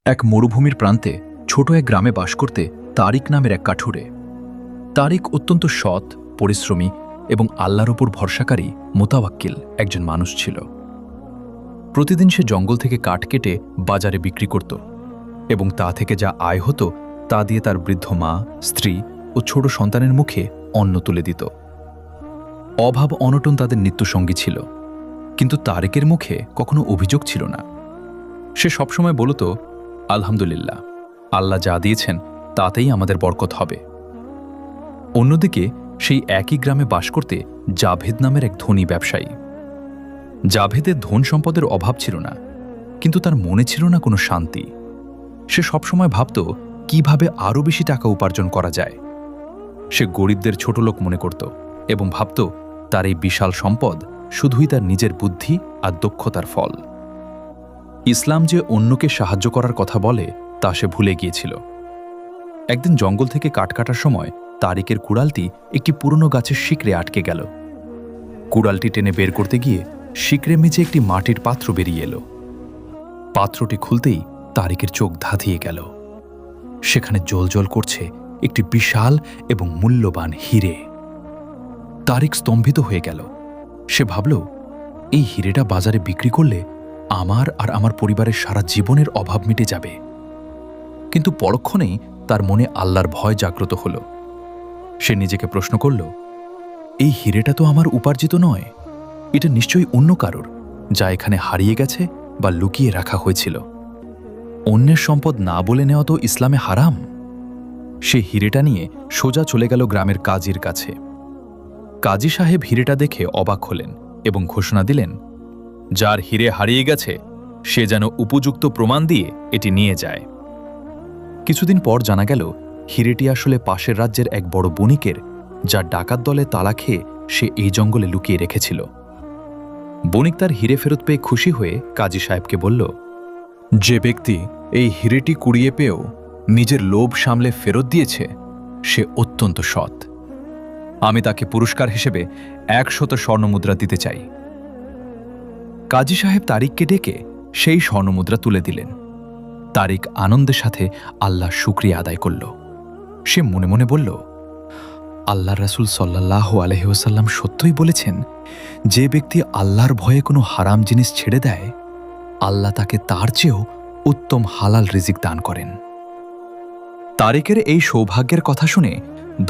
এক মরুভূমির প্রান্তে ছোট এক গ্রামে বাস করতে তারিক নামের এক কাঠুরে। তারিক অত্যন্ত সৎ, পরিশ্রমী এবং আল্লাহর ওপর ভরসাকারী মোতাওয়াক্কিল একজন মানুষ ছিল। প্রতিদিন সে জঙ্গল থেকে কাঠ কেটে বাজারে বিক্রি করত এবং তা থেকে যা আয় হতো তা দিয়ে তার বৃদ্ধ মা, স্ত্রী ও ছোট সন্তানের মুখে অন্ন তুলে দিত। অভাব অনটন তাদের নিত্যসঙ্গী ছিল, কিন্তু তারেকের মুখে কখনো অভিযোগ ছিল না। সে সবসময় বলত, আলহামদুলিল্লাহ, আল্লাহ যা দিয়েছেন তাতেই আমাদের বরকত হবে। অন্যদিকে সেই একই গ্রামে বাস করতে জাভেদ নামের এক ধনী ব্যবসায়ী। জাভেদের ধন সম্পদের অভাব ছিল না, কিন্তু তার মনে ছিল না কোনো শান্তি। সে সবসময় ভাবত কিভাবে আরও বেশি টাকা উপার্জন করা যায়। সে গরিবদের ছোট লোক মনে করত এবং ভাবত তার এই বিশাল সম্পদ শুধুই তার নিজের বুদ্ধি আর দক্ষতার ফল। ইসলাম যে অন্যকে সাহায্য করার কথা বলে তা সে ভুলে গিয়েছিল। একদিন জঙ্গল থেকে কাঠ কাটার সময় তারিকের কুড়ালটি একটি পুরনো গাছের শিকড়ে আটকে গেল। কুড়ালটি টেনে বের করতে গিয়ে শিকড়ে মেঝে একটি মাটির পাত্র বেরিয়ে এলো। পাত্রটি খুলতেই তারিকের চোখ ধাঁধিয়ে গেল। সেখানে জ্বলজ্বল করছে একটি বিশাল এবং মূল্যবান হিরে। তারিক স্তম্ভিত হয়ে গেল। সে ভাবল, এই হিরেটা বাজারে বিক্রি করলে আমার আর আমার পরিবারের সারা জীবনের অভাব মিটে যাবে। কিন্তু পরক্ষণেই তার মনে আল্লাহর ভয় জাগ্রত হল। সে নিজেকে প্রশ্ন করল, এই হিরেটা তো আমার উপার্জিত নয়, এটা নিশ্চয়ই অন্য কারোর, যা এখানে হারিয়ে গেছে বা লুকিয়ে রাখা হয়েছিল। অন্যের সম্পদ না বলে নেওয়া তো ইসলামে হারাম। সে হিরেটা নিয়ে সোজা চলে গেল গ্রামের কাজীর কাছে। কাজী সাহেব হিরেটা দেখে অবাক হলেন এবং ঘোষণা দিলেন, যার হিরে হারিয়ে গেছে সে যেন উপযুক্ত প্রমাণ দিয়ে এটি নিয়ে যায়। কিছুদিন পর জানা গেল হিরেটি আসলে পাশের রাজ্যের এক বড় বণিকের, যার ডাকাত দলে তালা খেয়ে সে এই জঙ্গলে লুকিয়ে রেখেছিল। বণিক তার হিরে ফেরত পেয়ে খুশি হয়ে কাজী সাহেবকে বলল, যে ব্যক্তি এই হিরেটি কুড়িয়ে পেয়েও নিজের লোভ সামলে ফেরত দিয়েছে সে অত্যন্ত সৎ। আমি তাকে পুরস্কার হিসেবে 100 স্বর্ণমুদ্রা দিতে চাই। কাজী সাহেব তারিককে ডেকে সেই স্বর্ণমুদ্রা তুলে দিলেন। তারিক আনন্দের সাথে আল্লাহর শুকরিয়া আদায় করল। সে মনে মনে বলল, আল্লাহ রাসূল সাল্লাল্লাহু আলাইহি ওয়াসাল্লাম সত্যই বলেছেন, যে ব্যক্তি আল্লাহর ভয়ে কোনো হারাম জিনিস ছেড়ে দেয়, আল্লাহ তাকে তার চেয়েও উত্তম হালাল রিজিক দান করেন। তারিকের এই সৌভাগ্যের কথা শুনে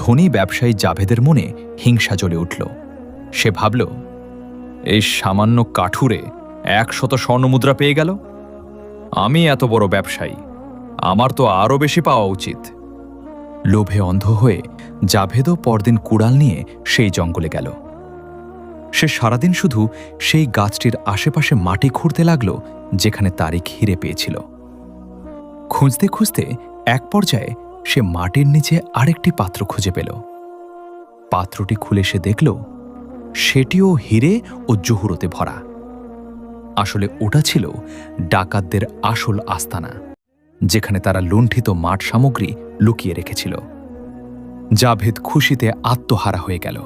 ধনী ব্যবসায়ী জাভেদের মনে হিংসা জ্বলে উঠল। সে ভাবল, এই সামান্য কাঠুরে 100 স্বর্ণমুদ্রা পেয়ে গেল। আমি এত বড় ব্যবসায়ী, আমার তো আরও বেশি পাওয়া উচিত। লোভে অন্ধ হয়ে জাভেদও পরদিন কুড়াল নিয়ে সেই জঙ্গলে গেল। সে সারাদিন শুধু সেই গাছটির আশেপাশে মাটি খুঁড়তে লাগল যেখানে তারিক হিরে পেয়েছিল। খুঁজতে খুঁজতে এক পর্যায়ে সে মাটির নিচে আরেকটি পাত্র খুঁজে পেল। পাত্রটি খুলে সে দেখল সেটিও হিরে ও জহুরতে ভরা। আসলে ওটা ছিল ডাকাতদের আসল আস্তানা, যেখানে তারা লুণ্ঠিত মাঠ সামগ্রী লুকিয়ে রেখেছিল। জাভেদ খুশিতে আত্মহারা হয়ে গেল।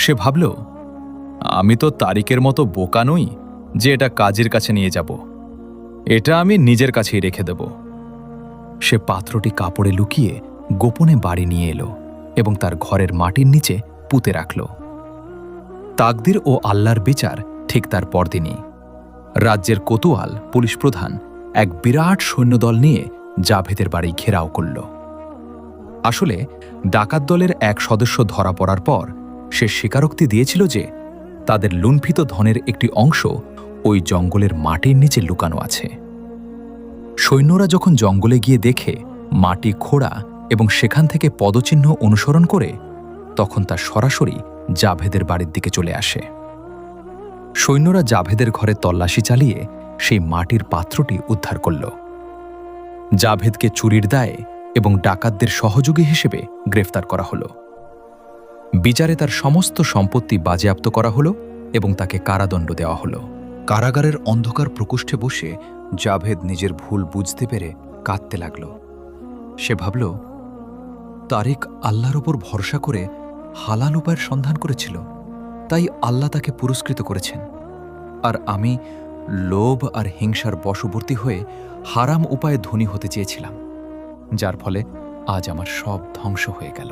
সে ভাবল, আমি তো তারিকের মতো বোকা নই যে এটা কাজীর কাছে নিয়ে যাব। এটা আমি নিজের কাছেই রেখে দেব। সে পাত্রটি কাপড়ে লুকিয়ে গোপনে বাড়ি নিয়ে এলো এবং তার ঘরের মাটির নিচে পুঁতে রাখল। তাকদির ও আল্লাহর বিচার ঠিক তার পরদিনই রাজ্যের কোতোয়াল পুলিশ প্রধান এক বিরাট সৈন্যদল নিয়ে জাভেদের বাড়ি ঘেরাও করল। আসলে ডাকাত দলের এক সদস্য ধরা পড়ার পর সে স্বীকারোক্তি দিয়েছিল যে তাদের লুণ্ঠিত ধনের একটি অংশ ওই জঙ্গলের মাটির নিচে লুকানো আছে। সৈন্যরা যখন জঙ্গলে গিয়ে দেখে মাটি খোঁড়া এবং সেখান থেকে পদচিহ্ন অনুসরণ করে, তখন তা সরাসরি জাভেদের বাড়ির দিকে চলে আসে। সৈন্যরা জাভেদের ঘরে তল্লাশি চালিয়ে সেই মাটির পাত্রটি উদ্ধার করল। জাভেদকে চুরির দায়ে এবং ডাকাতদের সহযোগী হিসেবে গ্রেফতার করা হল। বিচারে তার সমস্ত সম্পত্তি বাজেয়াপ্ত করা হল এবং তাকে কারাদণ্ড দেওয়া হল। কারাগারের অন্ধকার প্রকোষ্ঠে বসে জাভেদ নিজের ভুল বুঝতে পেরে কাঁদতে লাগল। সে ভাবল, তারিক আল্লাহর ওপর ভরসা করে হালাল উপায়ের সন্ধান করেছিল, তাই আল্লাহ তাকে পুরস্কৃত করেছেন, আর আমি লোভ আর হিংসার বশবর্তী হয়ে হারাম উপায়ে ধনী হতে চেয়েছিলাম, যার ফলে আজ আমার সব ধ্বংস হয়ে গেল।